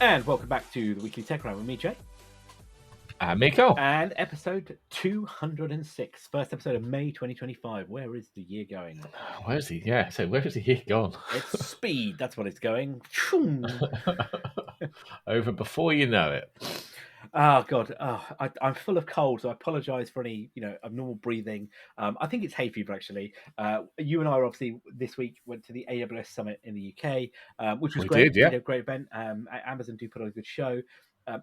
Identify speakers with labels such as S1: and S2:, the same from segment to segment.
S1: And welcome back to the Weekly Tech Round with me, Jay.
S2: Miko.
S1: And episode 206, first episode of May 2025. Where is the year going?
S2: Where is he? Yeah, so where is the year gone?
S1: It's speed, that's what it's going.
S2: Over before you know it.
S1: Oh, God. I'm full of cold, so I apologise for any, abnormal breathing. I think it's hay fever, actually. You and I obviously this week went to the AWS Summit in the UK, which was great.
S2: Did, yeah.
S1: We did a great event. Amazon do put on a good show.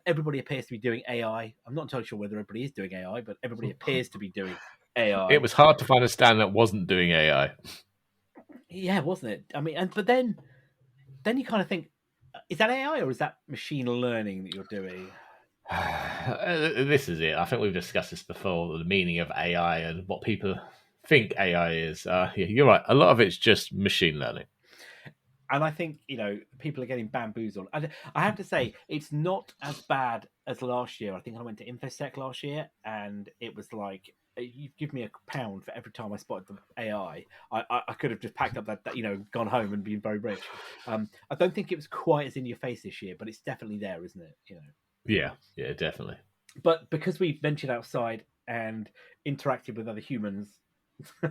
S1: Everybody appears to be doing AI. I'm not entirely sure whether everybody is doing AI, but everybody appears to be doing AI.
S2: It was hard to find a stand that wasn't doing AI.
S1: Yeah, wasn't it? I mean, but then you kind of think, is that AI or is that machine learning that you're doing?
S2: This is it. I think we've discussed this before, the meaning of AI and what people think AI is. Yeah, you're right. A lot of it's just machine learning.
S1: And I think, people are getting bamboozled. I have to say, it's not as bad as last year. I think I went to InfoSec last year, and it was like, you give me £1 for every time I spotted the AI. I could have just packed up that gone home and been very rich. I don't think it was quite as in your face this year, but it's definitely there, isn't it?
S2: Yeah, definitely.
S1: But because we've ventured outside and interacted with other humans,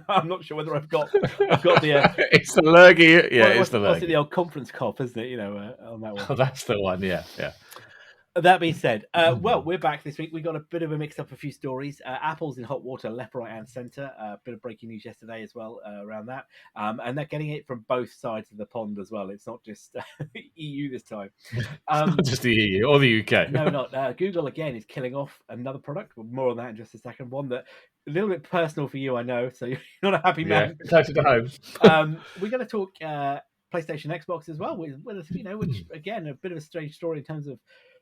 S1: I'm not sure whether I've got the.
S2: It's the lurgy. Yeah,
S1: it's the lurgy. What's it, the old conference cough, isn't it? On that one.
S2: Oh, that's the one. Yeah.
S1: That being said, well, we're back this week. We got a bit of a mix up, a few stories. Apple's in hot water, left, right, and centre. A bit of breaking news yesterday as well around that, and they're getting it from both sides of the pond as well. It's not just EU this time.
S2: Not just the EU or the UK.
S1: No, not Google again is killing off another product. Well, more on that in just a second. One that a little bit personal for you, I know. So you're not a happy man.
S2: Closer to home.
S1: We're going to talk PlayStation, Xbox as well. With which again a bit of a strange story in terms of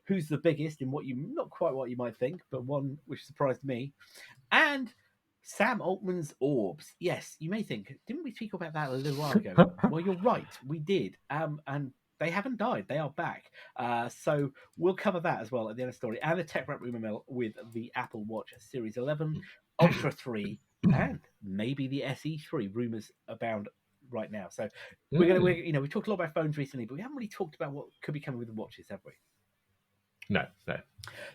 S1: who's the biggest in not quite what you might think, but one which surprised me. And Sam Altman's orbs. Yes, you may think, didn't we speak about that a little while ago? Well, you're right, we did. And they haven't died; they are back. So we'll cover that as well at the end of the story, and a tech wrap rumor mill with the Apple Watch Series 11, Ultra 3, and maybe the SE3. Rumors abound right now. So we talked a lot about phones recently, but we haven't really talked about what could be coming with the watches, have we?
S2: No.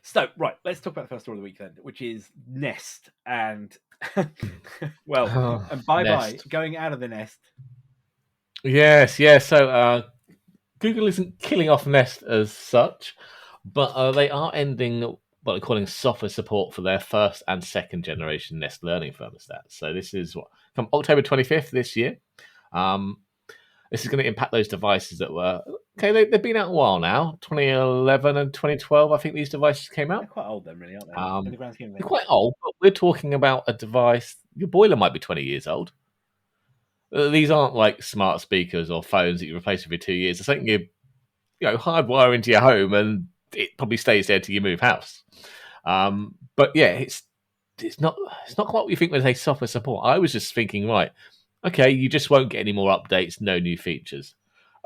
S1: So, right, let's talk about the first story of the week then, which is Nest. And, well, and bye-bye, going out of the Nest.
S2: Yes. So, Google isn't killing off Nest as such, but they are ending what they're calling software support for their first and second generation Nest Learning thermostat. So this is from October 25th this year. This is going to impact those devices that were... Okay, they've been out a while now. 2011 and 2012, I think these devices came out.
S1: They're quite old then, really, aren't they?
S2: They're quite old, but we're talking about a device... Your boiler might be 20 years old. These aren't like smart speakers or phones that you replace every 2 years. It's something you hardwire into your home and it probably stays there till you move house. But yeah, it's not quite what you think when they say software support. I was just thinking, right, okay, you just won't get any more updates, no new features.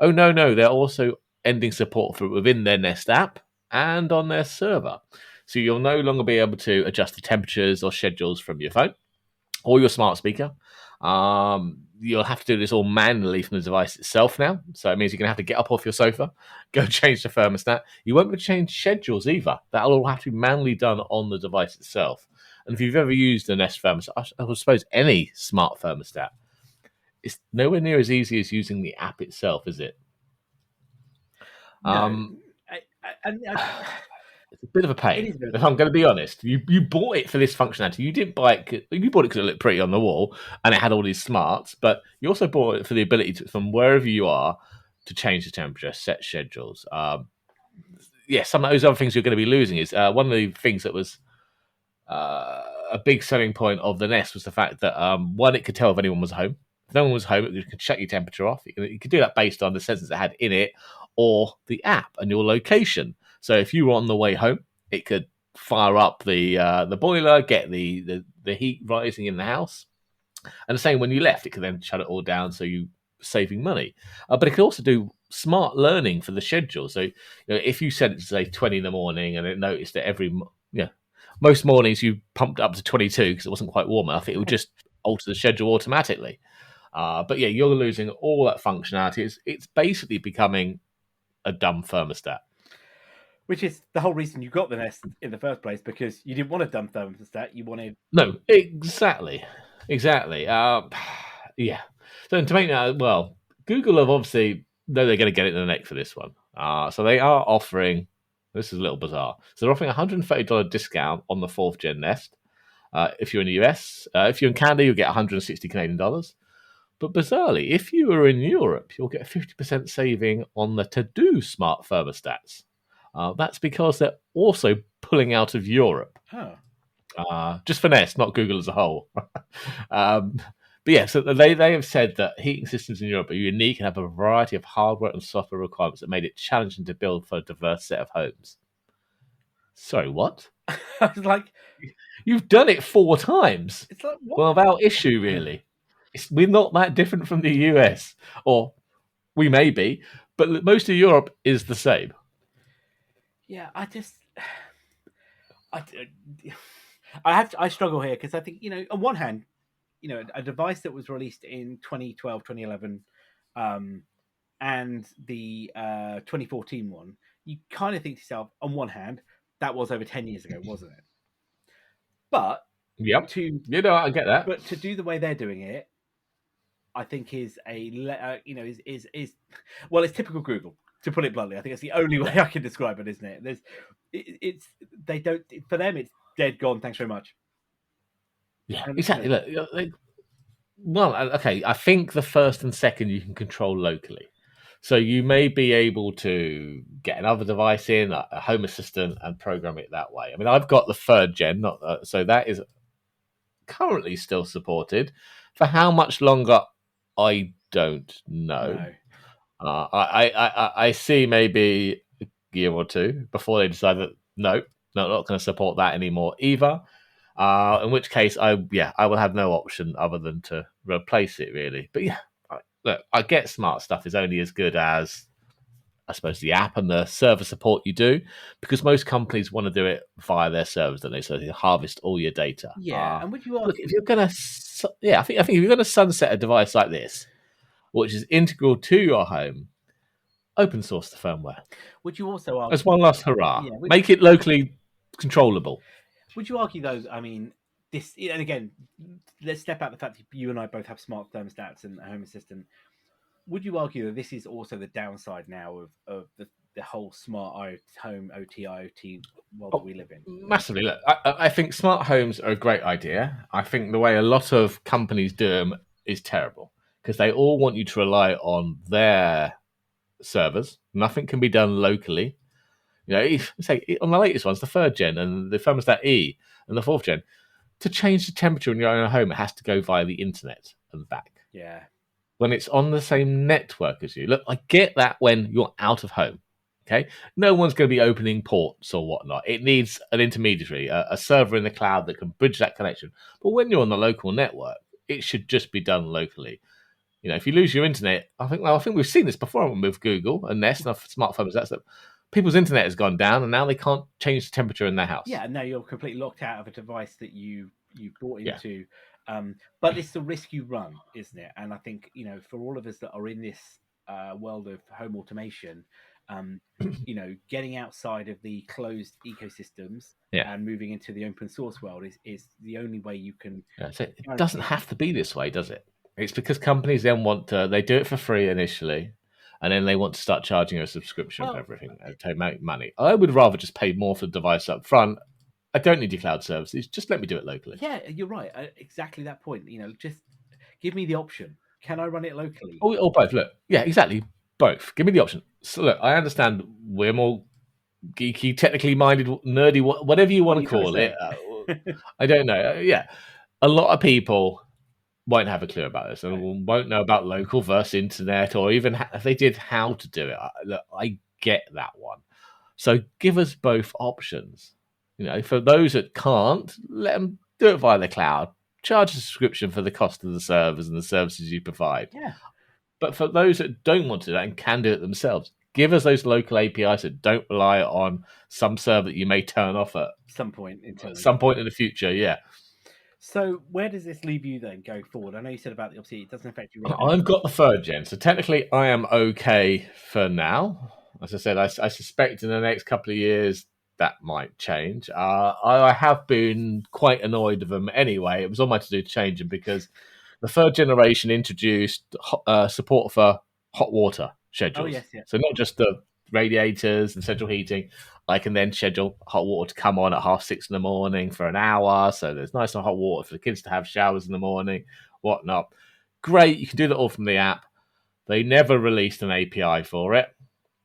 S2: Oh, no, they're also ending support for it within their Nest app and on their server. So you'll no longer be able to adjust the temperatures or schedules from your phone or your smart speaker. You'll have to do this all manually from the device itself now. So it means you're going to have to get up off your sofa, go change the thermostat. You won't be able to change schedules either. That'll all have to be manually done on the device itself. And if you've ever used a Nest thermostat, I suppose any smart thermostat, it's nowhere near as easy as using the app itself, is it?
S1: No.
S2: It's a bit of a pain. If I'm going to be honest, you bought it for this functionality. You didn't buy it. You bought it because it looked pretty on the wall and it had all these smarts. But you also bought it for the ability to, from wherever you are, to change the temperature, set schedules. Some of those other things you're going to be losing is one of the things that was a big selling point of the Nest was the fact that one, it could tell if anyone was home. If no one was home, it could shut your temperature off. You could do that based on the sensors it had in it or the app and your location. So if you were on the way home, it could fire up the boiler, get the heat rising in the house. And the same when you left, it could then shut it all down so you're saving money. But it could also do smart learning for the schedule. So if you set it to say 20 in the morning and it noticed that most mornings you pumped up to 22 because it wasn't quite warm enough, it would just alter the schedule automatically. But yeah, you're losing all that functionality. It's basically becoming a dumb thermostat.
S1: Which is the whole reason you got the Nest in the first place, because you didn't want a dumb thermostat. You wanted
S2: No, exactly. Yeah. So to make that, well, Google have obviously know they're going to get it in the neck for this one. So they are offering. This is a little bizarre. So they're offering a $130 discount on the fourth gen Nest. If you're in the US, if you're in Canada, you'll get 160 Canadian dollars. But bizarrely, if you are in Europe, you'll get a 50% saving on the To-Do smart thermostats. That's because they're also pulling out of Europe. Just for Nest, not Google as a whole. But yeah, so they have said that heating systems in Europe are unique and have a variety of hardware and software requirements that made it challenging to build for a diverse set of homes. Sorry, what?
S1: I was like,
S2: You've done it 4 times.
S1: it's like what?
S2: Well, without issue, really. We're not that different from the US, or we may be, but most of Europe is the same.
S1: Yeah, I struggle here, because I think, on one hand, a device that was released in 2012, 2011, and the 2014 one, you kind of think to yourself, on one hand, that was over 10 years ago, wasn't it? But
S2: Yep. I get that.
S1: But to do the way they're doing it, I think is well, it's typical Google, to put it bluntly. I think it's the only way I can describe it, isn't it? They don't, for them it's dead gone. Thanks very much.
S2: Yeah, exactly. Look, well, okay. I think the first and second you can control locally, so you may be able to get another device in a Home Assistant and program it that way. I mean, I've got the third gen, so that is currently still supported. For how much longer, I don't know. No. I see maybe a year or two before they decide that no, not going to support that anymore either. In which case, I will have no option other than to replace it, really. But yeah, look, I get smart stuff is only as good as, I suppose, the app and the server support you do, because most companies want to do it via their servers, don't they? So they harvest all your data.
S1: Yeah, and would you
S2: look, if you're gonna, I think if you're gonna sunset a device like this, which is integral to your home, open source the firmware.
S1: Would you also argue,
S2: as one last hurrah, make it locally controllable?
S1: Would you argue, though? I mean, this, and again, let's step out the fact that you and I both have smart thermostats and a Home Assistant. Would you argue that this is also the downside now of the whole smart home OT IoT world that we live in?
S2: Massively. Look, I think smart homes are a great idea. I think the way a lot of companies do them is terrible, because they all want you to rely on their servers. Nothing can be done locally. Say on the latest ones, the third gen and the thermostat E and the fourth gen, to change the temperature in your own home, it has to go via the internet and back.
S1: Yeah.
S2: When it's on the same network as you. Look, I get that when you're out of home. Okay, no one's going to be opening ports or whatnot. It needs an intermediary, a server in the cloud that can bridge that connection. But when you're on the local network, it should just be done locally. If you lose your internet, I think we've seen this before with Google and Nest and smartphones. That's that people's internet has gone down, and now they can't change the temperature in their house.
S1: Yeah, and now you're completely locked out of a device that you bought into. Yeah. But it's the risk you run, isn't it? And I think, for all of us that are in this world of home automation, getting outside of the closed ecosystems and moving into the open source world is the only way you can.
S2: So it doesn't have to be this way, does it? It's because companies then they do it for free initially, and then they want to start charging a subscription for everything to make money. I would rather just pay more for the device up front. I don't need your cloud services. Just let me do it locally.
S1: Yeah, you're right. Exactly that point. Just give me the option. Can I run it locally?
S2: Or both. Look, yeah, exactly. Both. Give me the option. So look, I understand we're more geeky, technically minded, nerdy, whatever you want to call it. I don't know. Yeah, a lot of people won't have a clue about this and won't know about local versus internet, or even if they did, how to do it. Look, I get that one. So give us both options. For those that can't, let them do it via the cloud. Charge a subscription for the cost of the servers and the services you provide.
S1: Yeah.
S2: But for those that don't want to do that and can do it themselves, give us those local APIs that don't rely on some server that you may turn off at
S1: some point in
S2: the future. Yeah.
S1: So where does this leave you then going forward? I know you said about obviously it doesn't affect you.
S2: I've got the third gen, so technically I am okay for now. as I said, I suspect in the next couple of years that might change. I have been quite annoyed with them anyway. It was on my to-do to change them because the third generation introduced support for hot water
S1: Oh
S2: schedules.
S1: yes, yeah.
S2: So not just the radiators and central heating. I can then schedule hot water to come on at 6:30 in the morning for an hour. So there's nice and hot water for the kids to have showers in the morning, whatnot. Great, you can do that all from the app. They never released an API for it,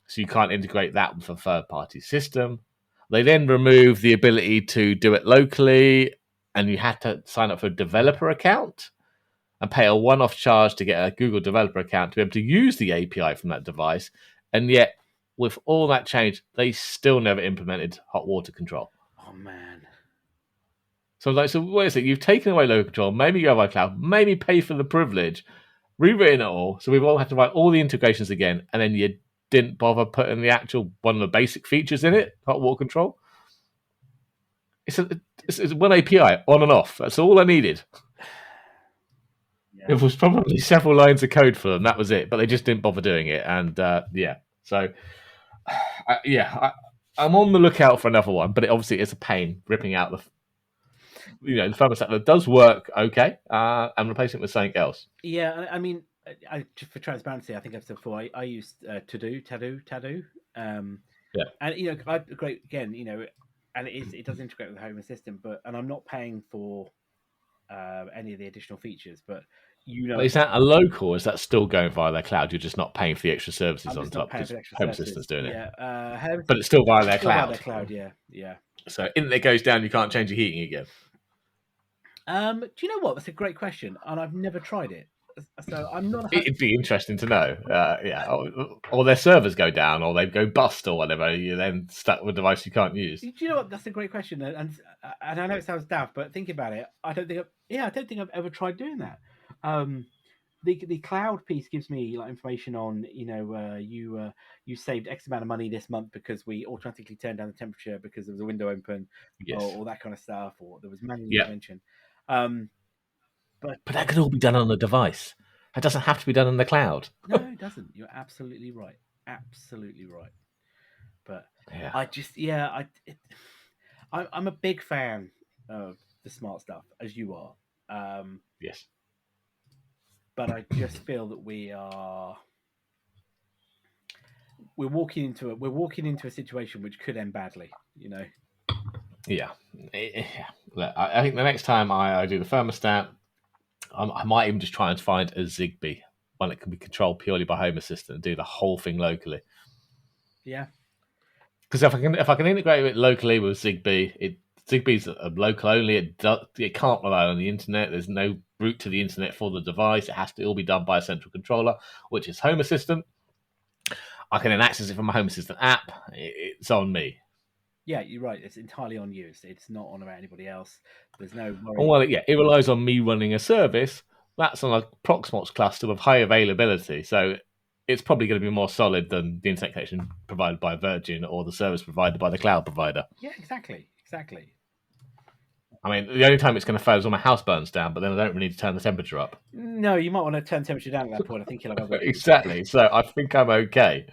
S2: so you can't integrate that with a third-party system. They then removed the ability to do it locally, and you had to sign up for a developer account and pay a one-off charge to get a Google developer account to be able to use the API from that device. And yet, with all that change, they still never implemented hot water control.
S1: Oh man.
S2: So I'm like, so what is it? You've taken away local control, maybe you have iCloud, maybe pay for the privilege, rewritten it all, so we've all had to write all the integrations again, and then you didn't bother putting the actual one of the basic features in it, hot water control. It's one API on and off. That's all I needed.
S1: Yeah.
S2: It was probably several lines of code for them. That was it, but they just didn't bother doing it. And yeah, so I'm on the lookout for another one, but it obviously is a pain ripping out the thermostat that does work okay and replacing it with something else.
S1: Yeah, I mean, for transparency, I think I've said before, I used Tado.
S2: Yeah.
S1: And I great again, and it does integrate with the Home Assistant, and I'm not paying for any of the additional features, but
S2: But is that a local? Or is that still going via their cloud? You're just not paying for the extra services on top because Home Assistant's doing it.
S1: Yeah,
S2: but it's still via their cloud.
S1: Via their cloud, yeah.
S2: So internet goes down, you can't change your heating again.
S1: Do you know what? That's a great question, and I've never tried it. So I'm not.
S2: It'd be interesting to know. Or their servers go down, or they go bust, or whatever. You're then stuck with a device you can't use.
S1: Do you know what? That's a great question, and I know it sounds daft, but think about it. I don't think I've ever tried doing that. The cloud piece gives me like information on you saved X amount of money this month because we automatically turned down the temperature because there was a window open, or that kind of stuff, or there was manual intervention. But
S2: that could all be done on the device. That doesn't have to be done in the cloud.
S1: No, it doesn't. You're absolutely right. But I'm a big fan of the smart stuff, as you are.
S2: Yes.
S1: But I just feel that we're walking into a situation which could end badly.
S2: Yeah. I think the next time I do the thermostat, I might even just try and find a Zigbee one that can be controlled purely by Home Assistant and do the whole thing locally.
S1: Yeah.
S2: Because if I can integrate it locally with Zigbee, Zigbee's local only. It can't rely on the internet. There's no route to the internet for the device. It has to all be done by a central controller, which is Home Assistant. I can then access it from my Home Assistant app. It's on me.
S1: Yeah, you're right. It's entirely on you. It's not on about anybody else. There's no worry.
S2: Well, it relies on me running a service. That's on a Proxmox cluster with high availability. So it's probably going to be more solid than the internet connection provided by Virgin or the service provided by the cloud provider.
S1: Yeah, exactly.
S2: I mean, the only time it's going to fail is when my house burns down, but then I don't really need to turn the temperature up.
S1: No, you might want to turn the temperature down at that point. I think you'll have
S2: exactly. So I think I'm okay.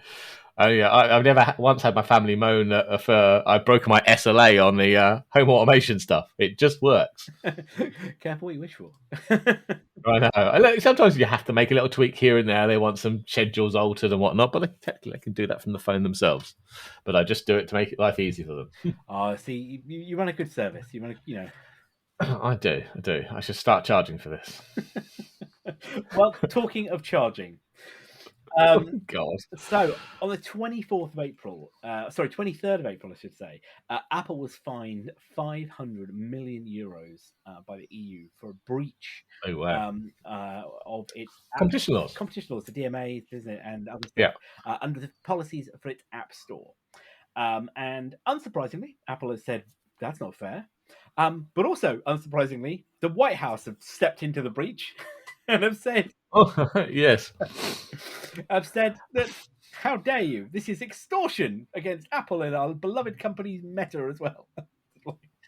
S2: I've never once had my family moan for I've broken my SLA on the home automation stuff. It just works.
S1: Careful what you wish for.
S2: I know. Sometimes you have to make a little tweak here and there. They want some schedules altered and whatnot, but technically they can do that from the phone themselves. But I just do it to make life easy for them.
S1: Oh, see, you run a good service. You run
S2: I do. I should start charging for this.
S1: Well, talking of charging.
S2: God.
S1: So on the 23rd of April, I should say, Apple was fined 500 million euros by the EU for a breach of its
S2: competition laws.
S1: Competition laws, the DMA, isn't it, and other stuff, under the policies for its App Store. And unsurprisingly, Apple has said that's not fair. But also, unsurprisingly, the White House have stepped into the breach and have said,
S2: "Oh, yes."
S1: I've said that, how dare you? This is extortion against Apple and our beloved company's Meta as well.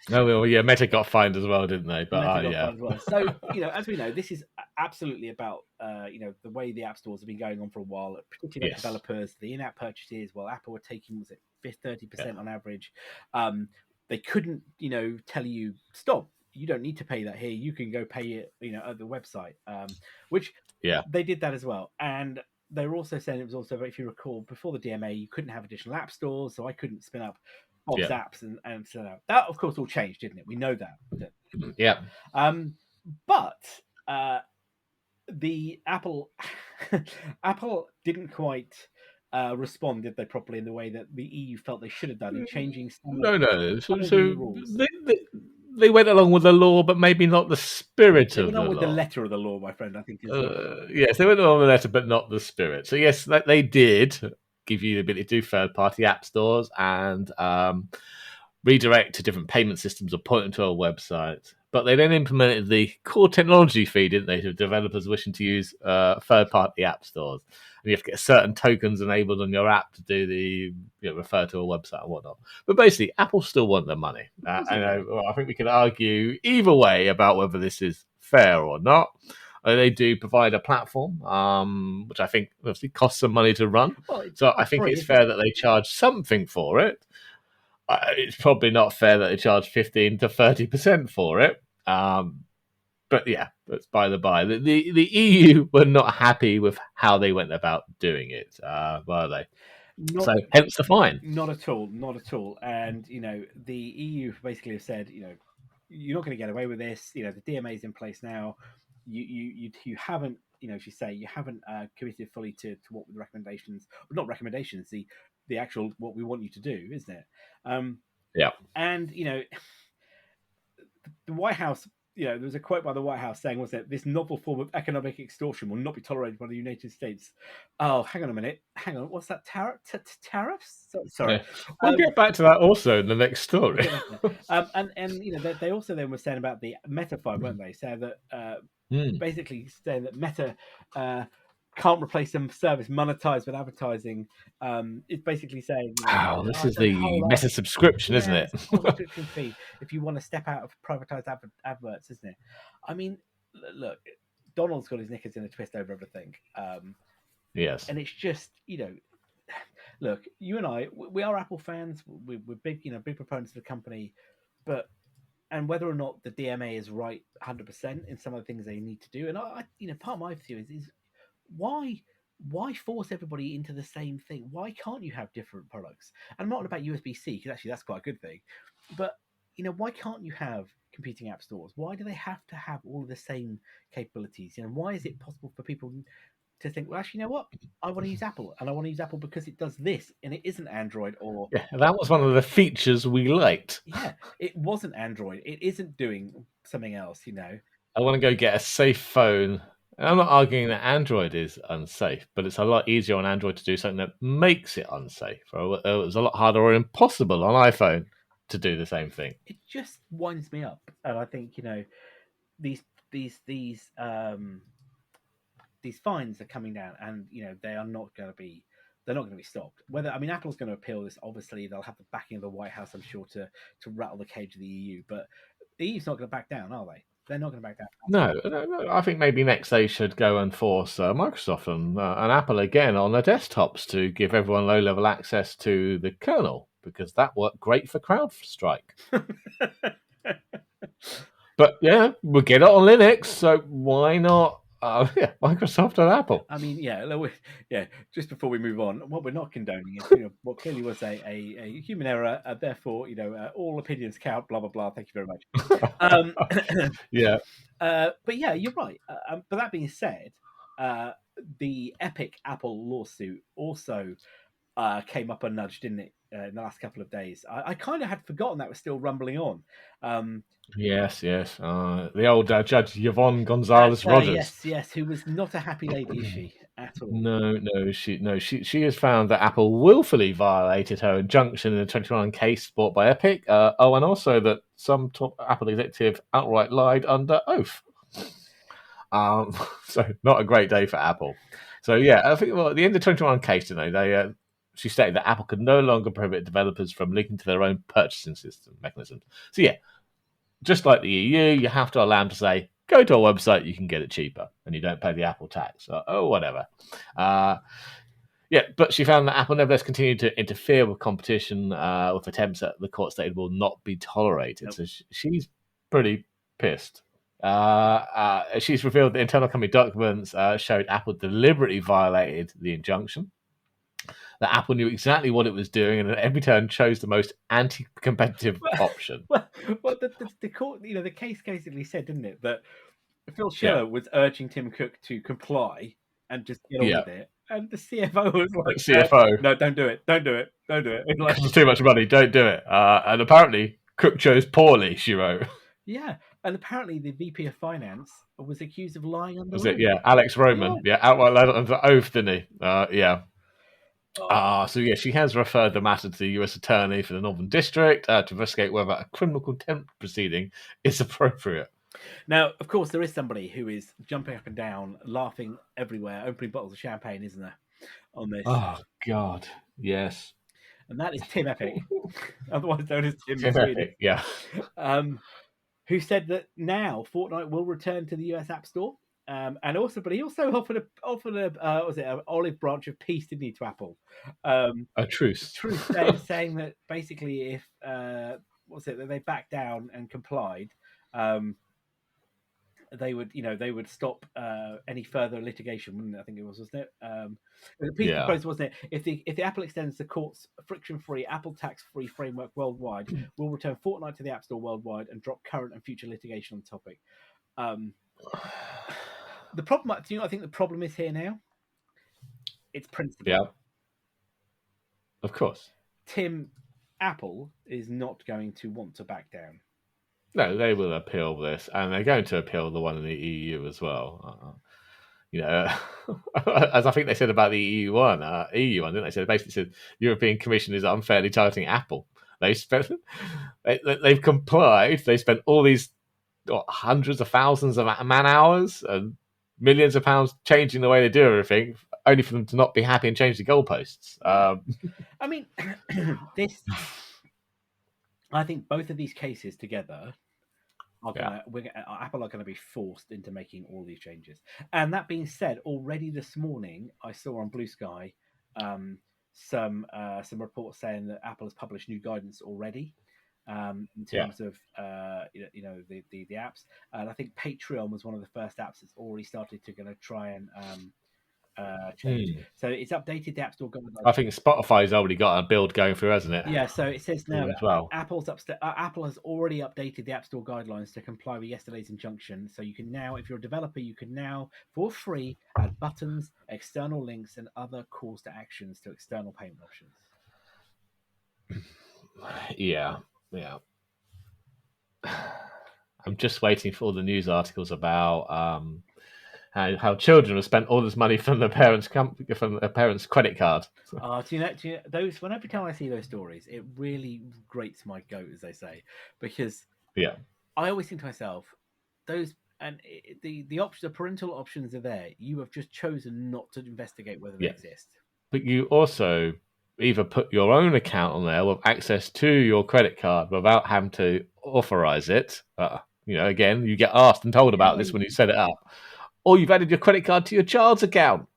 S2: No, well, yeah, Meta got fined as well, didn't they? But
S1: Meta got
S2: yeah,
S1: fined as well. So, as we know, this is absolutely about the way the app stores have been going on for a while, particularly about
S2: yes,
S1: developers, the in-app purchases. Well, Apple were taking, was it 30%
S2: yeah,
S1: on average? They couldn't, tell you stop. You don't need to pay that here. You can go pay it, at the website, which
S2: yeah,
S1: they did that as well. And they were also saying it was also, if you recall, before the DMA, you couldn't have additional app stores, so I couldn't spin up Bob's
S2: yeah,
S1: apps and so that, of course, all changed, didn't it? We know that.
S2: yeah.
S1: Um, but the Apple didn't quite respond, did they, properly in the way that the EU felt they should have done in changing
S2: No, no. So,
S1: some of the
S2: so
S1: rules.
S2: they went along with the law, but maybe not the spirit
S1: They
S2: of
S1: went on
S2: the
S1: with the
S2: law.
S1: letter of the law, my friend. I think is
S2: Yes, they went along with the letter, but not the spirit. So yes, they did give you the ability to do third-party app stores and redirect to different payment systems or point them to a website. But they then implemented the core technology fee, didn't they, to developers wishing to use third-party app stores. And you have to get certain tokens enabled on your app to do the refer to a website and whatnot. But basically, Apple still want their money. I think we can argue either way about whether this is fair or not. They do provide a platform, which I think obviously costs some money to run.
S1: well, it's
S2: So I
S1: not
S2: think
S1: free,
S2: it's
S1: isn't
S2: fair
S1: it?
S2: that they charge something for it. It's probably not fair that they charge 15 to 30% for it. But yeah, that's by the by. The EU were not happy with how they went about doing it, were they?
S1: Not
S2: So hence the fine.
S1: Not at all, not at all. And the EU basically have said, you're not going to get away with this. The DMA is in place now. You haven't, as you say, you haven't committed fully to what the recommendations, or not recommendations, the actual what we want you to do, isn't it?
S2: Yeah.
S1: And the White House, there was a quote by the White House saying, was it, this novel form of economic extortion will not be tolerated by the United States. Oh, hang on a minute. Hang on. What's that? Tariffs? Sorry.
S2: Yeah. We'll get back to that also in the next story.
S1: And they also then were saying about the Meta fine, weren't they? Saying that basically saying that Meta can't replace some service monetized with advertising. It's basically saying,
S2: Oh, this is
S1: the
S2: the
S1: whole
S2: meta subscription, isn't it?
S1: it's a whole subscription fee if you want to step out of privatized adverts, isn't it? I mean, look, Donald's got his knickers in a twist over everything,
S2: Yes.
S1: and it's just look, you and I, we are Apple fans. We're big, big proponents of the company, but and whether or not the DMA is right, 100% in some of the things they need to do, and part of my view is why force everybody into the same thing? Why can't you have different products? And I'm not about USB-C because actually that's quite a good thing, but why can't you have competing app stores? Why do they have to have all of the same capabilities? Why is it possible for people to think, well, actually, you know what? I want to use Apple, and I want to use Apple because it does this, and it isn't Android or
S2: Yeah, that was one of the features we liked.
S1: yeah, it wasn't Android. It isn't doing something else.
S2: I want to go get a safe phone. And I'm not arguing that Android is unsafe, but it's a lot easier on Android to do something that makes it unsafe. Or it was a lot harder or impossible on iPhone to do the same thing.
S1: It just winds me up, and I think these these these um these fines are coming down, and they are not going to be. They're not going to be stopped. Apple's going to appeal this. Obviously, they'll have the backing of the White House, I'm sure, to rattle the cage of the EU. But the EU's not going to back down, are they? They're not going to back down.
S2: No. I think maybe next they should go and force Microsoft and Apple again on their desktops to give everyone low-level access to the kernel, because that worked great for CrowdStrike. But yeah, we'll get it on Linux, so why not? Microsoft and Apple.
S1: Just before we move on, what we're not condoning is what clearly was a human error. Therefore, all opinions count. Blah blah blah. Thank you very much.
S2: Yeah.
S1: But yeah, you're right. But that being said, the epic Apple lawsuit also came up a nudge, didn't it, in the last couple of days? I kind of had forgotten that was still rumbling on.
S2: Yes. The old Judge Yvonne Gonzalez Rogers.
S1: Yes, who was not a happy lady, is she, at all?
S2: No, she has found that Apple willfully violated her injunction in the 21 case brought by Epic. And also that some top Apple executive outright lied under oath. So not a great day for Apple. So yeah, I think at the end of the 21 case, she stated that Apple could no longer prohibit developers from linking to their own purchasing system mechanisms. So yeah, just like the EU, you have to allow them to say, go to our website, you can get it cheaper, and you don't pay the Apple tax, or whatever. Yeah, but she found that Apple nevertheless continued to interfere with competition with attempts that the court stated will not be tolerated.
S1: Nope.
S2: So she's pretty pissed. She's revealed that internal company documents showed Apple deliberately violated the injunction. That Apple knew exactly what it was doing, and at every turn chose the most anti-competitive option.
S1: Well, the court, the case basically said, didn't it, that Phil Schiller was urging Tim Cook to comply and just get on with it, and the CFO was like,
S2: CFO,
S1: no, don't do it, don't do it, don't do it.
S2: Like, it's too much money, don't do it. And apparently, Cook chose poorly, she wrote.
S1: Yeah, and apparently the VP of Finance was accused of lying under
S2: Was it? Yeah, Alex Roman. Yeah, outright lied under oath, didn't he? Yeah. So yeah, she has referred the matter to the U.S. Attorney for the Northern District to investigate whether a criminal contempt proceeding is appropriate.
S1: Now, of course, there is somebody who is jumping up and down, laughing everywhere, opening bottles of champagne, isn't there, on this?
S2: Oh, God, yes.
S1: And that is Tim Epic, otherwise known as Tim
S2: Epic, yeah.
S1: Who said that now Fortnite will return to the US App Store. And also, but he also offered an olive branch of peace, didn't he, to Apple?
S2: A truce.
S1: saying that basically if that they backed down and complied, they would stop any further litigation. I think it was, wasn't it? The peace proposal, wasn't it? If the Apple extends the court's friction-free, Apple tax-free framework worldwide, will return Fortnite to the App Store worldwide and drop current and future litigation on the topic. The problem, I think the problem is here now? It's principle.
S2: Yeah. Of course.
S1: Apple is not going to want to back down.
S2: No, they will appeal this, and they're going to appeal the one in the EU as well. As I think they said about the EU one, didn't they? So they basically said European Commission is unfairly targeting Apple. They've complied. They spent all these hundreds of thousands of man hours and millions of pounds changing the way they do everything, only for them to not be happy and change the goalposts.
S1: I mean, I think both of these cases together Apple are going to be forced into making all these changes. And that being said, already this morning I saw on Blue Sky some reports saying that Apple has published new guidance already in terms of the apps. And I think Patreon was one of the first apps that's already started to going to try and change. So it's updated the App Store guidelines.
S2: I think Spotify's already got a build going through, hasn't it?
S1: Yeah, so it says now
S2: as well.
S1: Apple has already updated the App Store guidelines to comply with yesterday's injunction. So you can now, if you're a developer, you can now, for free, add buttons, external links, and other calls to actions to external payment options.
S2: Yeah. I'm just waiting for all the news articles about how children have spent all this money from their parents' credit card.
S1: Do you know those? Every time I see those stories, it really grates my goat, as they say, because I always think to myself, those and the parental options are there. You have just chosen not to investigate whether they exist. But
S2: you also either put your own account on there with access to your credit card without having to authorize it. Again, you get asked and told about this when you set it up. Or you've added your credit card to your child's account.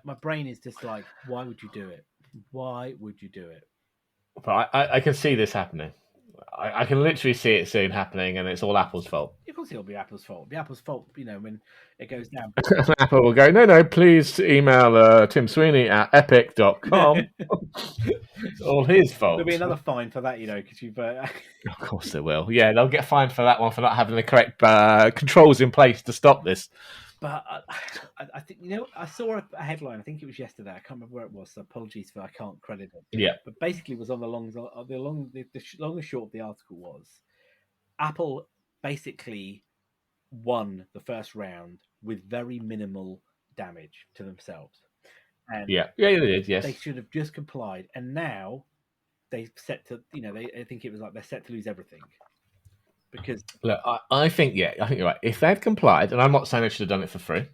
S1: My brain is just like, why would you do it? Why would you do it?
S2: But I can see this happening. I can literally see it soon happening, and it's all Apple's fault.
S1: Of course it'll be Apple's fault. It'll be Apple's fault, when it goes down.
S2: Apple will go, no, please email Tim Sweeney at epic.com. It's all his fault.
S1: There'll be another fine for that, because you've...
S2: Of course there will. Yeah, they'll get fined for that one for not having the correct controls in place to stop this.
S1: But I think, I saw a headline, I think it was yesterday, I can't remember where it was, so apologies if I can't credit it.
S2: Yeah.
S1: But basically was on the long and short of the article was, Apple basically won the first round with very minimal damage to themselves. And
S2: they did, yes.
S1: They should have just complied, and now they're set to, I think it was like they're set to lose everything. Because
S2: look, I think you're right. If they'd complied, and I'm not saying they should have done it for free,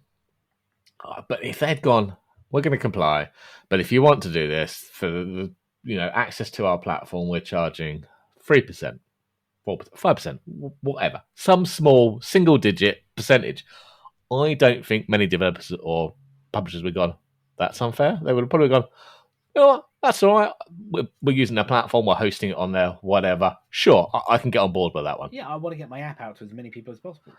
S2: but if they'd gone, we're going to comply, but if you want to do this for the access to our platform, we're charging 3%, 4%, 5%, whatever, some small single-digit percentage. I don't think many developers or publishers would have gone, that's unfair. They would have probably gone, you know what, that's all right. We're using their platform, we're hosting it on there, whatever. Sure, I can get on board with that one.
S1: Yeah, I want to get my app out to as many people as possible.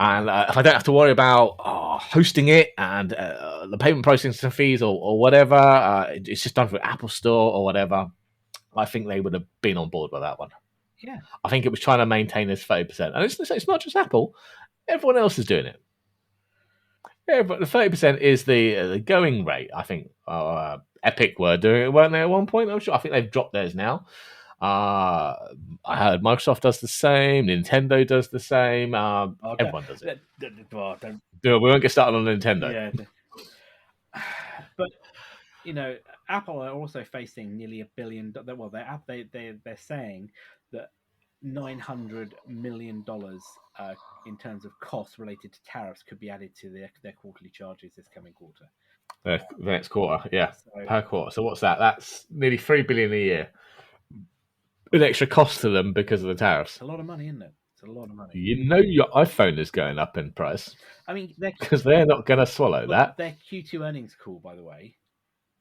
S2: And if I don't have to worry about hosting it and the payment processing fees or whatever, it's just done through Apple Store or whatever, I think they would have been on board with that one.
S1: Yeah.
S2: I think it was trying to maintain this 30%. And it's not just Apple. Everyone else is doing it. Yeah, but the 30% is the going rate. I think Epic were doing it, weren't they, at one point? I'm sure. I think they've dropped theirs now. I heard Microsoft does the same. Nintendo does the same. Everyone does it. We won't get started on Nintendo.
S1: Yeah. But, you know, Apple are also facing nearly $1 billion. Well, they're saying that $900 million in terms of costs related to tariffs could be added to their quarterly charges this coming quarter.
S2: The next quarter, yeah, per quarter. So what's that? That's nearly $3 billion a year. An extra cost to them because of the tariffs.
S1: It's a lot of money, isn't it? It's a lot of money.
S2: You know your iPhone is going up in price.
S1: I mean,
S2: because they're not going to swallow that.
S1: Their Q2 earnings call, by the way.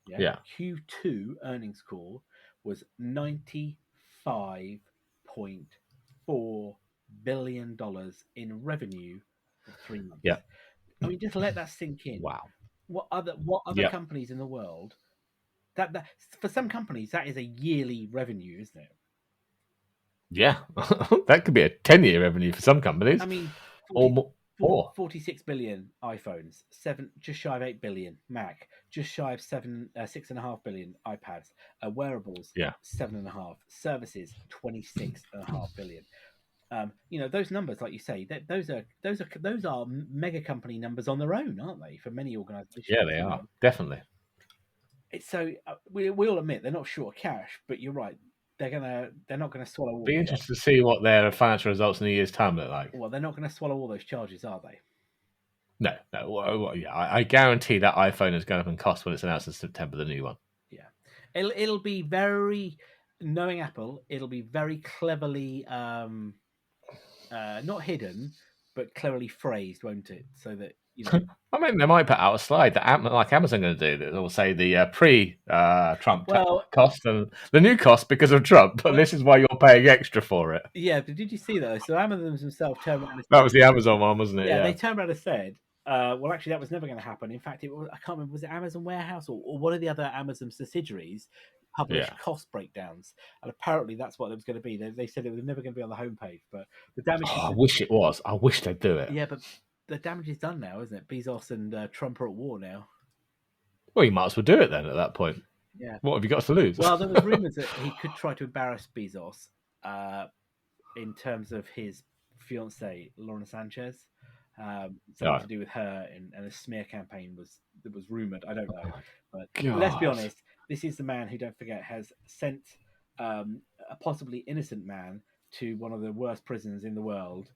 S2: Yeah.
S1: Q2 earnings call was $95.4 billion in revenue for 3 months.
S2: Yeah.
S1: I mean, just let that sink in.
S2: Wow.
S1: What other companies in the world? That for some companies that is a yearly revenue, isn't it?
S2: Yeah, that could be a 10-year revenue for some companies.
S1: I mean, 46 billion iPhones, just shy of 8 billion Mac, just shy of 6.5 billion iPads, wearables, 7.5, services 26.5 billion. You know, those numbers, like you say, those are mega company numbers on their own, aren't they? For many organisations.
S2: Yeah, they are definitely.
S1: It's so we all admit they're not short of cash, but you're right. They're not gonna swallow all.
S2: Be interested to see what their financial results in a year's time look like.
S1: Well, they're not going to swallow all those charges, are they?
S2: No. Well, yeah, I guarantee that iPhone is going up in cost when it's announced in September, the new one.
S1: Yeah, it'll be very, knowing Apple, it'll be very cleverly not hidden, but cleverly phrased, won't it? So that, you know.
S2: I mean, they might put out a slide that like Amazon going to do. That will say the pre-Trump cost and the new cost because of Trump, but this is why you're paying extra for it.
S1: Yeah, but did you see that? So Amazon themselves turned around.
S2: That was the Amazon one, wasn't it?
S1: Yeah, they turned around and said, well, actually, that was never going to happen. In fact, I can't remember, was it Amazon Warehouse or one of the other Amazon subsidiaries published cost breakdowns, and apparently that's what it was going to be. They said it was never going to be on the homepage, but the damage.
S2: I wish it was. I wish they'd do it.
S1: Yeah, but the damage is done now, isn't it? Bezos and Trump are at war now.
S2: Well, you might as well do it then at that point.
S1: Yeah.
S2: What have you got to lose?
S1: Well, there was rumours that he could try to embarrass Bezos in terms of his fiancée, Lauren Sanchez. Something to do with her, and a smear campaign was rumoured. I don't know. But let's be honest, this is the man who, don't forget, has sent a possibly innocent man to one of the worst prisons in the world.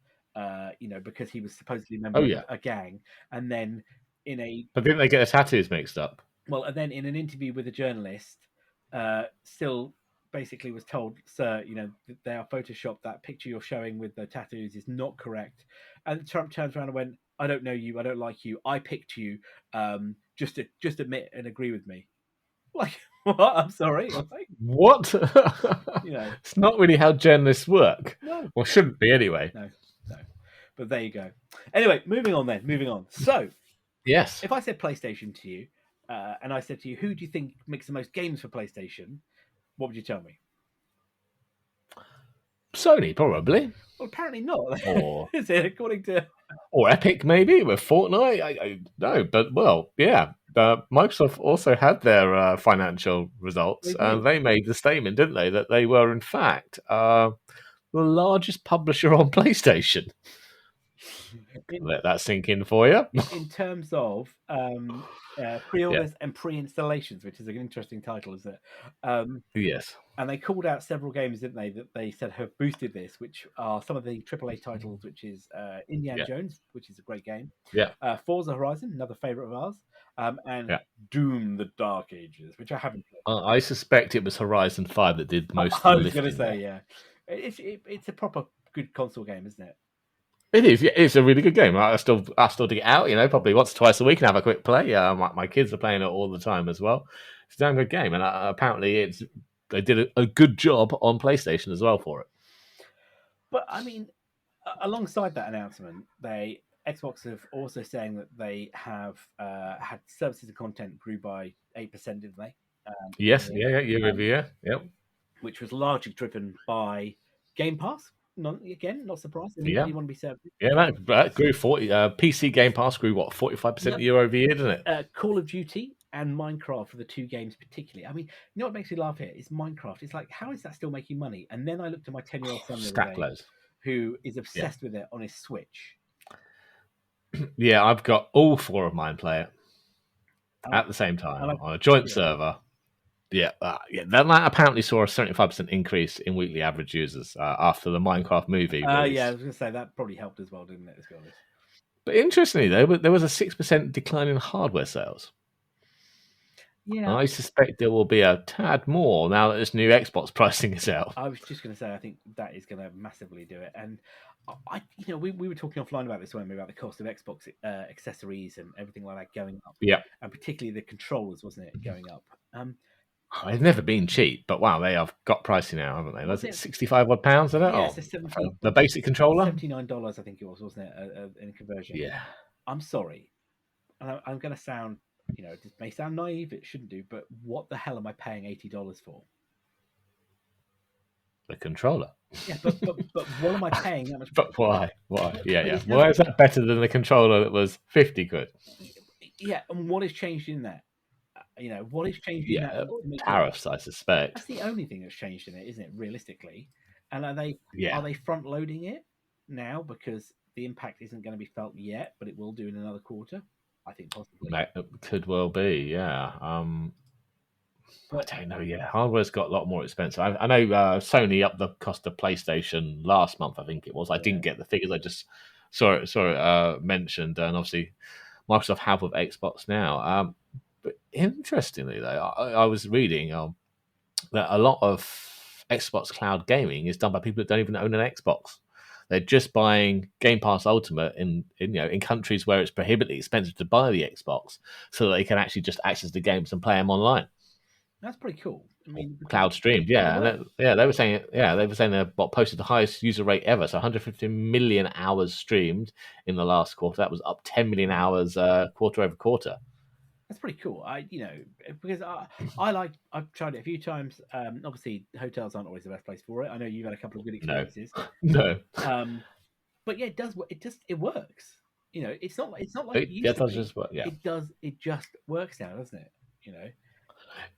S1: Because he was supposedly a member of a gang, and then but
S2: didn't they get their tattoos mixed up?
S1: Well, and then in an interview with a journalist, still basically was told, "Sir, they are photoshopped. That picture you're showing with the tattoos is not correct." And Trump turns around and went, "I don't know you. I don't like you. I picked you. Just admit and agree with me." Like, what? I'm sorry.
S2: What? It's not really how journalists work.
S1: No.
S2: Well, shouldn't be anyway.
S1: No. But there you go. Anyway, moving on. So,
S2: yes,
S1: if I said PlayStation to you, and I said to you, who do you think makes the most games for PlayStation? What would you tell me?
S2: Sony, probably.
S1: Well, apparently not.
S2: Or
S1: is it, according to?
S2: Or Epic, maybe with Fortnite. I no, but yeah. Microsoft also had their financial results, and they made the statement, didn't they, that they were in fact the largest publisher on PlayStation. Let that sink in for you.
S1: In terms of pre-orders and pre-installations, which is an interesting title, isn't it?
S2: Yes.
S1: And they called out several games, didn't they, that they said have boosted this, which are some of the AAA titles, which is Indiana Jones, which is a great game.
S2: Yeah.
S1: Forza Horizon, another favourite of ours. And Doom: The Dark Ages, which I haven't played.
S2: I suspect it was Horizon 5 that did most.
S1: I was going to say, yeah. It's a proper good console game, isn't it?
S2: It is. Yeah, it's a really good game. I still dig it out. Probably once or twice a week and have a quick play. My kids are playing it all the time as well. It's a damn good game, and apparently they did a good job on PlayStation as well for it.
S1: But I mean, alongside that announcement, Xbox have also saying that they have had services and content grew by 8%, didn't they?
S2: Yes, yeah, year over year. Yep.
S1: Which was largely driven by Game Pass. Not surprised. They
S2: Yeah.
S1: really want to be served.
S2: Yeah, that grew 40. PC Game Pass grew 45% year over year, didn't it?
S1: Call of Duty and Minecraft are the two games particularly. I mean, you know what makes me laugh here is Minecraft. It's like, how is that still making money? And then I looked at my 10-year-old son the other day, who is obsessed with it on his Switch.
S2: Yeah, I've got all 4 of mine play it at the same time on a joint server. Yeah, that apparently saw a 75% increase in weekly average users after the Minecraft movie release.
S1: Yeah, I was going to say that probably helped as well, didn't it? Let's be honest.
S2: But interestingly, though, there was a 6% decline in hardware sales.
S1: Yeah,
S2: I suspect there will be a tad more now that this new Xbox pricing is out.
S1: I was just going to say, I think that is going to massively do it. And we were talking offline about this, weren't we, about the cost of Xbox accessories and everything like that going up.
S2: Yeah,
S1: and particularly the controllers, wasn't it, going up?
S2: It's never been cheap, but wow, they have got pricey now, haven't they? Was it £65 odd, isn't it?
S1: Yeah,
S2: the basic controller,
S1: $79, I think it was, wasn't it, in conversion?
S2: Yeah.
S1: I'm sorry, and I'm going to sound, this may sound naive, it shouldn't do, but what the hell am I paying $80 for?
S2: The controller.
S1: Yeah, but what am I paying that much?
S2: But why? Yeah. Why is that better than the controller that was 50 quid?
S1: Yeah, and what has changed in that? What has changed in that?
S2: Tariffs, I suspect.
S1: That's the only thing that's changed in it, isn't it? Realistically, and are they front loading it now because the impact isn't going to be felt yet, but it will do in another quarter? I think possibly.
S2: That could well be, yeah. But I don't know. Yeah, hardware's got a lot more expensive. I know Sony upped the cost of PlayStation last month. I think it was. I didn't get the figures. I just saw it mentioned, and obviously Microsoft have with Xbox now. But interestingly, though, I was reading that a lot of Xbox cloud gaming is done by people that don't even own an Xbox. They're just buying Game Pass Ultimate in countries where it's prohibitively expensive to buy the Xbox, so that they can actually just access the games and play them online.
S1: That's pretty cool. I mean,
S2: cloud streamed, yeah, they were saying they posted the highest user rate ever, so 150 million hours streamed in the last quarter. That was up 10 million hours quarter over quarter.
S1: That's pretty cool. Because I've tried it a few times. Obviously, hotels aren't always the best place for it. I know you've had a couple of good experiences.
S2: No.
S1: But yeah, it does. It works. It's not like
S2: it used to be. Just work, yeah.
S1: It just works now, doesn't it?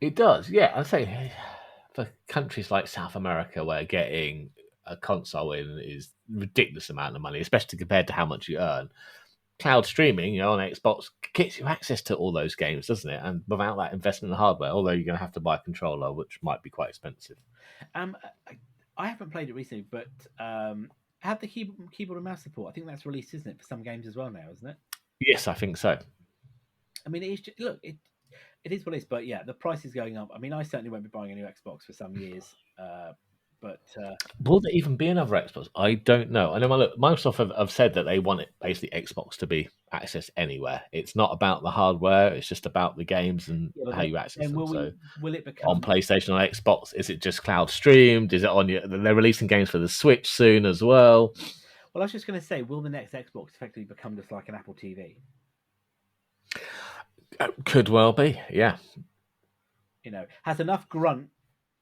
S2: It does. Yeah, I'd say for countries like South America, where getting a console in is ridiculous amount of money, especially compared to how much you earn. Cloud streaming, on Xbox gets you access to all those games, doesn't it? And without that investment in hardware, although you're going to have to buy a controller, which might be quite expensive.
S1: I haven't played it recently, but have the keyboard and mouse support? I think that's released, isn't it, for some games as well now, isn't it?
S2: Yes, I think so.
S1: I mean, it is what it is, but yeah, the price is going up. I mean, I certainly won't be buying a new Xbox for some years. But
S2: will there even be another Xbox? I don't know. I know Microsoft have said that they want it basically Xbox to be accessed anywhere. It's not about the hardware; it's just about the games and how you access them.
S1: Will it become
S2: on PlayStation or Xbox? Is it just cloud streamed? Is it on your? They're releasing games for the Switch soon as well.
S1: Well, I was just going to say, will the next Xbox effectively become just like an Apple TV?
S2: Could well be, yeah.
S1: Has enough grunt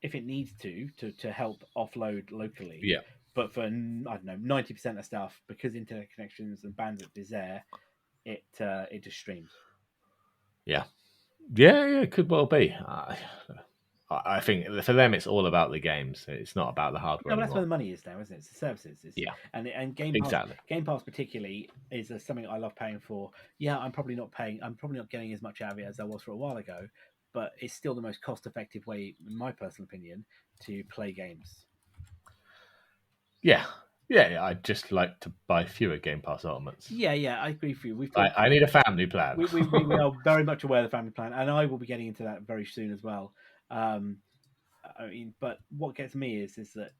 S1: if it needs to help offload locally.
S2: Yeah.
S1: But for, I don't know, 90% of stuff, because internet connections and bandwidth is there, it just streams.
S2: Yeah. Yeah, it could well be. I think for them, it's all about the games. It's not about the hardware.
S1: No, but that's where the money is now, isn't it? It's the services. And Game Pass,
S2: exactly.
S1: Game Pass particularly is something I love paying for. Yeah, I'm probably not getting as much out of it as I was for a while ago, but it's still the most cost-effective way, in my personal opinion, to play games.
S2: Yeah, I'd just like to buy fewer Game Pass Ultimates.
S1: Yeah, I agree with you.
S2: I need a family plan.
S1: We are very much aware of the family plan, and I will be getting into that very soon as well. But what gets me is that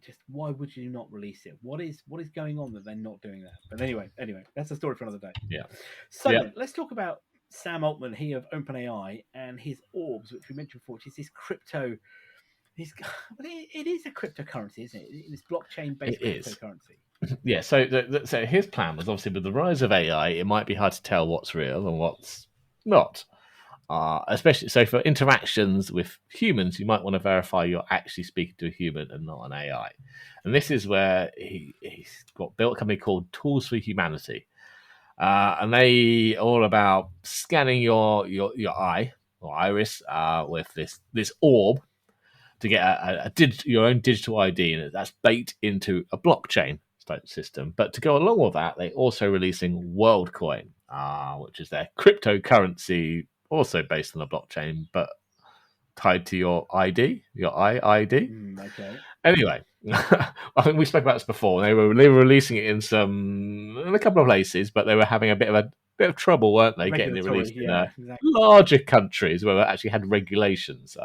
S1: just why would you not release it? What is going on that they're not doing that? But anyway, that's a story for another day.
S2: Yeah.
S1: So
S2: Yeah.
S1: then, let's talk about Sam Altman, he of OpenAI, and his orbs, which we mentioned before, which is this crypto. It is a cryptocurrency, isn't it? It's blockchain-based
S2: It is.
S1: cryptocurrency.
S2: Yeah. So his plan was obviously with the rise of AI, it might be hard to tell what's real and what's not. Especially so for interactions with humans, you might want to verify you're actually speaking to a human and not an AI. And this is where he's got built a company called Tools for Humanity. And they are all about scanning your eye or iris with this orb to get your own digital ID, and that's baked into a blockchain type system. But to go along with that, they're also releasing WorldCoin, which is their cryptocurrency, also based on a blockchain, but tied to your ID, your ID.
S1: Okay.
S2: Anyway, I think we spoke about this before. They were releasing it in a couple of places, but they were having a bit of trouble, weren't they, getting it released in
S1: exactly.
S2: larger countries where it actually had regulations.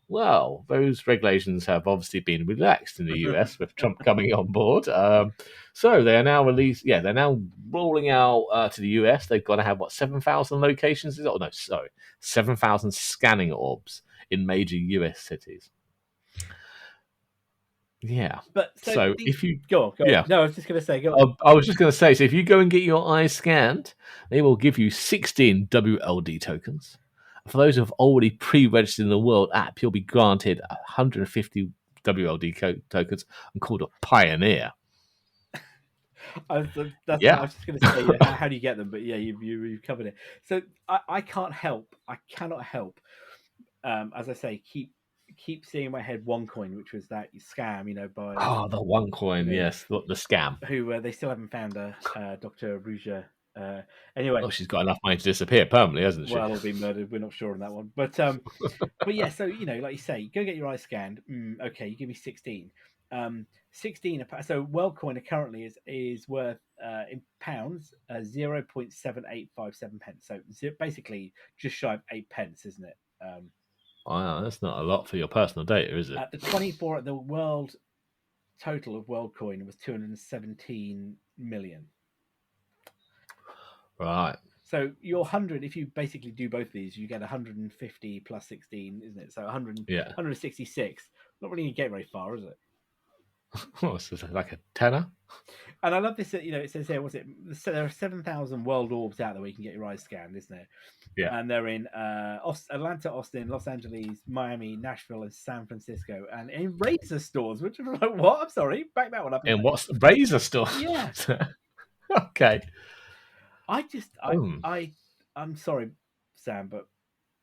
S2: Well, those regulations have obviously been relaxed in the US with Trump coming on board. So they are now they're now rolling out to the US. They've got to have 7,000 locations? Oh no, sorry, 7,000 scanning orbs in major US cities. Yeah.
S1: But
S2: so if you
S1: go on.
S2: Yeah.
S1: No, I was just going to say, go on.
S2: I was just going to say, so if you go and get your eyes scanned, they will give you 16 WLD tokens. For those who have already pre-registered in the World app, you'll be granted 150 WLD tokens and called a pioneer.
S1: I was just going to say, how do you get them? But yeah, you've covered it. So I cannot help, as I say, keep seeing in my head OneCoin, which was that scam, by
S2: the OneCoin, yes, the scam.
S1: Who they still haven't found Dr. Ruja. Anyway,
S2: she's got enough money to disappear permanently, hasn't she?
S1: Well, or be murdered. We're not sure on that one, but yeah. So like you say, go get your eyes scanned. Okay, you give me 16. 16. So WorldCoin currently is worth in pounds 0.7857 pence. So basically just shy of 8 pence, isn't it?
S2: Wow, that's not a lot for your personal data, is it?
S1: At the world total of WorldCoin was 217 million.
S2: Right.
S1: So your 100, if you basically do both of these, you get 150 plus 16, isn't it? So 166. Not really going to get very far, is it?
S2: Oh, so like a tenner.
S1: And I love this. It says here, there are 7,000 world orbs out there where you can get your eyes scanned, isn't it?
S2: Yeah.
S1: And they're in Atlanta, Austin, Los Angeles, Miami, Nashville, and San Francisco, and in Razer stores. Which I'm like, what? I'm sorry, back that one up.
S2: In what's the Razer store?
S1: Yeah.
S2: Okay.
S1: I'm sorry, Sam, but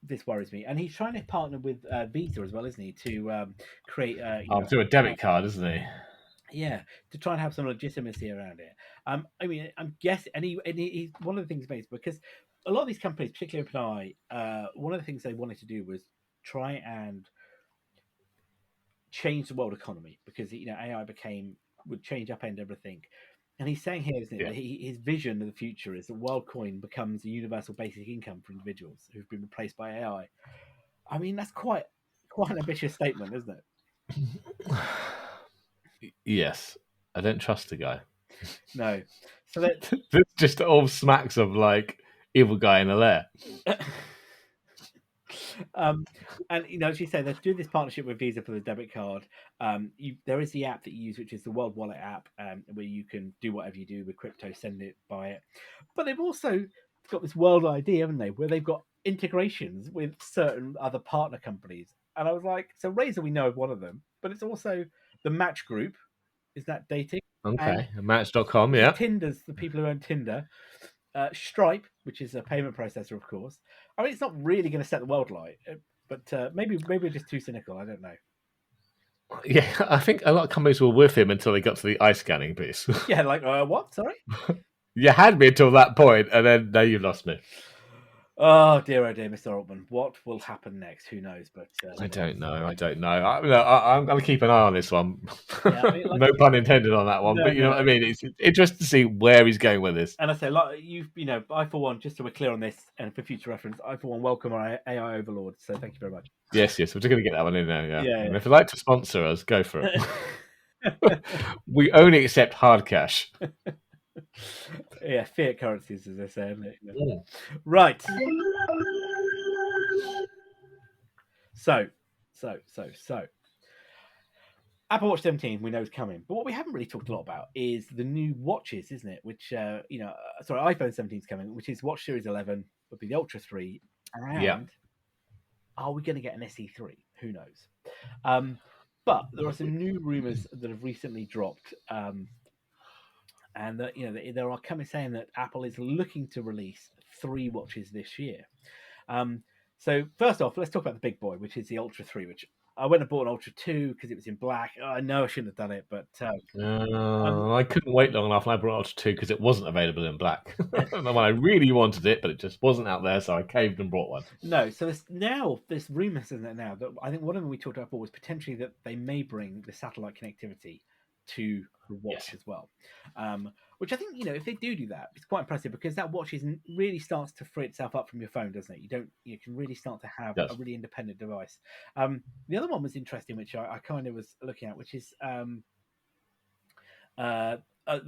S1: this worries me. And he's trying to partner with Visa as well, isn't he, to create
S2: through a debit card, isn't he?
S1: Yeah, to try and have some legitimacy around it. I mean, I'm guessing, and he's one of the things made because a lot of these companies, particularly OpenAI, one of the things they wanted to do was try and change the world economy because AI would change upend everything. And he's saying here, isn't it, that his vision of the future is that WorldCoin becomes a universal basic income for individuals who've been replaced by AI. I mean, that's quite an ambitious statement, isn't it?
S2: Yes. I don't trust the guy.
S1: No. So that
S2: this just all smacks of like evil guy in a lair.
S1: And as you say, they're doing this partnership with Visa for the debit card. There is the app that you use, which is the World Wallet app, where you can do whatever you do with crypto, send it, buy it. But they've also got this World ID, haven't they, where they've got integrations with certain other partner companies. And I was like, so Razer, we know of one of them, but it's also the Match Group. Is that dating?
S2: Okay, Match.com, yeah.
S1: Tinder's the people who own Tinder. Stripe, which is a payment processor, of course. I mean, it's not really going to set the world alight, but maybe we're just too cynical. I don't know.
S2: Yeah, I think a lot of companies were with him until they got to the eye scanning piece.
S1: Yeah, like what? Sorry,
S2: you had me until that point, and then now you lost me.
S1: Oh dear, Mr. Altman. What will happen next? Who knows? But
S2: I don't know. I'm going to keep an eye on this one. Yeah, I mean, no pun intended on that one. No, but you know what I mean. It's interesting to see where he's going with this.
S1: And I say, I for one, just so we're clear on this, and for future reference, I for one welcome our AI overlord. So thank you very much.
S2: Yes, we're just going to get that one in there. Yeah. And if you'd like to sponsor us, go for it. We only accept hard cash.
S1: Yeah, fiat currencies, as they say, isn't it?
S2: Mm.
S1: Right. So. Apple Watch 17 we know is coming, but what we haven't really talked a lot about is the new watches, isn't it? Which, sorry, iPhone 17 is coming, which is Watch Series 11, would be the Ultra 3,
S2: Yeah.
S1: and are we going to get an SE3? Who knows? But there are some new rumors that have recently dropped, and that there are coming saying that Apple is looking to release 3 watches this year. So first off, let's talk about the big boy, which is the Ultra 3, which I went and bought an Ultra 2 because it was in black. I know I shouldn't have done it, but
S2: I couldn't wait long enough, and I brought Ultra 2 because it wasn't available in black. And when I really wanted it, but it just wasn't out there, so I caved and brought one.
S1: no. So there's rumors in there now that I think one of them we talked about before was potentially that they may bring the satellite connectivity to the watch
S2: Yes.
S1: as well. Which I think, if they do that, it's quite impressive because that watch really starts to free itself up from your phone, doesn't it? You can really start to have
S2: It does.
S1: a really independent device. The other one was interesting, which I kind of was looking at, which is they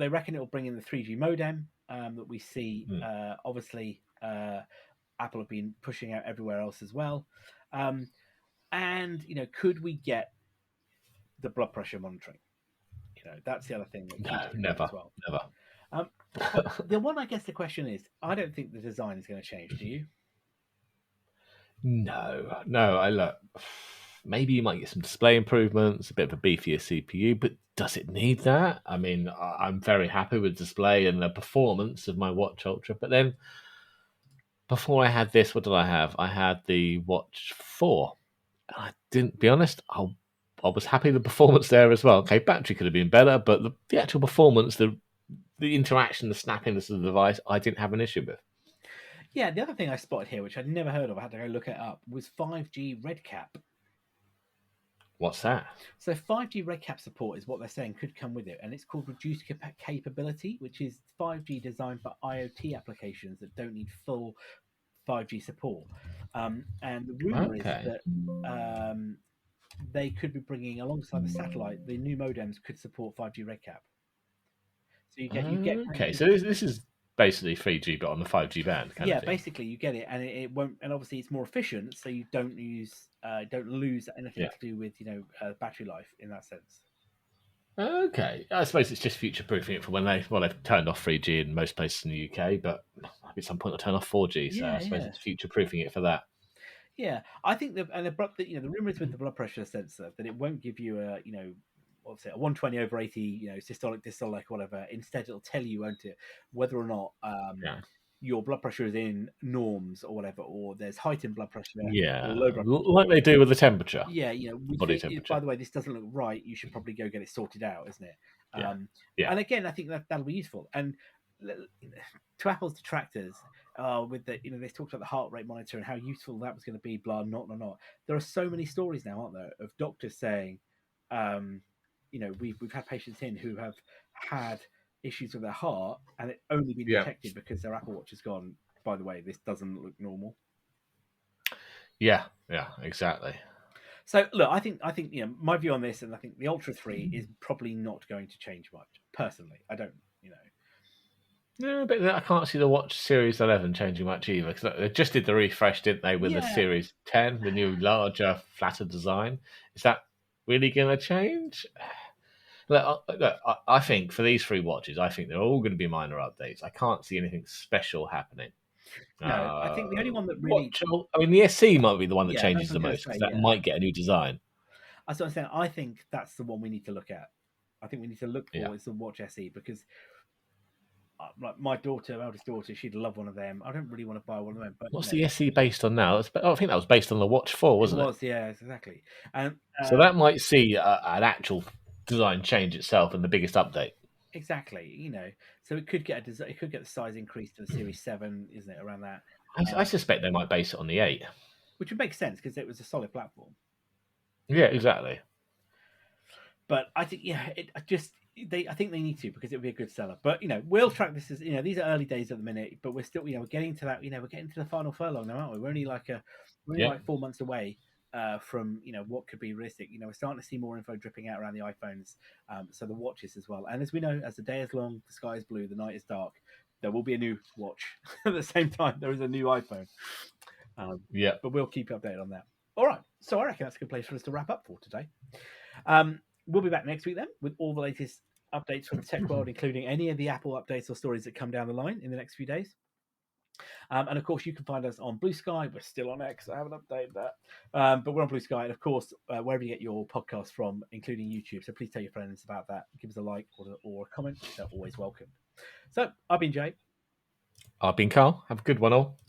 S1: reckon it will bring in the 3G modem that we see. Obviously, Apple have been pushing out everywhere else as well. And could we get the blood pressure monitoring? That's the other thing that
S2: No,
S1: keeps
S2: never,
S1: as well.
S2: never.
S1: But the one, I guess, the question is, I don't think the design is going to change. Do you?
S2: No. I look. Maybe you might get some display improvements, a bit of a beefier CPU, but does it need that? I mean, I'm very happy with the display and the performance of my Watch Ultra, but then before I had this, what did I have? I had the Watch 4. I didn't be honest. I was happy with the performance there as well. Okay, battery could have been better, but the actual performance, the interaction, the snappiness of the device, I didn't have an issue with.
S1: Yeah, the other thing I spotted here, which I'd never heard of, I had to go look it up, was 5G RedCap.
S2: What's that?
S1: So 5G RedCap support is what they're saying could come with it, and it's called Reduced Capability, which is 5G designed for IoT applications that don't need full 5G support. And the rumor is
S2: Okay.
S1: that they could be bringing alongside the satellite, the new modems could support 5G RedCap. So you get
S2: Okay, so this is basically 3G but on the 5G band kind of thing.
S1: basically you get it, and it won't, and obviously it's more efficient, so you don't lose anything to do with battery life in that sense.
S2: Okay, I suppose it's just future proofing it for when they've turned off 3G in most places in the UK, but maybe at some point they'll turn off 4G. So I suppose it's future proofing it for that.
S1: Yeah, I think the rumors with the blood pressure sensor that it won't give you a what's it, a 120/80 systolic, dystolic, whatever. Instead, it'll tell you, won't it, whether or not your blood pressure is in norms or whatever, or there's heightened blood pressure
S2: Yeah,
S1: or low blood pressure.
S2: like they do with the temperature.
S1: Yeah,
S2: body temperature.
S1: by the way, this doesn't look right. You should probably go get it sorted out, isn't it?
S2: Yeah.
S1: And again, I think that'll be useful. And to Apple's detractors, with the they talked about the heart rate monitor and how useful that was going to be. Blah, not. There are so many stories now, aren't there, of doctors saying, we've had patients in who have had issues with their heart, and it only been detected because their Apple Watch has gone, by the way, this doesn't look normal.
S2: Yeah, exactly.
S1: So look, I think my view on this, and I think the Ultra 3 is probably not going to change much. Personally, I don't.
S2: No, but I can't see the Watch Series 11 changing much either, because they just did the refresh, didn't they, with the Series 10, the new larger, flatter design. Is that really going to change? Look, I think for these 3 watches, I think they're all going to be minor updates. I can't see anything special happening.
S1: No, I think the only one that really...
S2: the SE might be the one that changes the most, because that might get a new design.
S1: That's what I'm saying. I think that's the one we need to look at. I think we need to look for is the Watch SE, because like my eldest daughter, she'd love one of them. I don't really want to buy one of them. But
S2: what's the SE based on now? I think that was based on the Watch 4, wasn't it?
S1: It was, yeah, exactly. And
S2: so that might see an actual design change itself in the biggest update.
S1: Exactly, so it could get the size increase to the Series 7, isn't it? Around that.
S2: I suspect they might base it on the 8,
S1: which would make sense because it was a solid platform.
S2: Yeah, exactly.
S1: But I think, I think they need to, because it would be a good seller. But we'll track this as these are early days at the minute, but we're still we're getting to that. We're getting to the final furlong now, aren't we? We're only like 4 months away from what could be realistic. We're starting to see more info dripping out around the iPhones, so the watches as well. And as we know, as the day is long, the sky is blue, the night is dark. There will be a new watch at the same time. There is a new iPhone.
S2: Yeah.
S1: But we'll keep you updated on that. All right. So I reckon that's a good place for us to wrap up for today. We'll be back next week then with all the latest updates from the tech world, including any of the Apple updates or stories that come down the line in the next few days. And of course, you can find us on Blue Sky. We're still on X. I haven't updated that. But we're on Blue Sky. And of course, wherever you get your podcasts from, including YouTube. So please tell your friends about that. Give us a like or a comment. They're always welcome. So I've been Jay.
S2: I've been Karl. Have a good one all.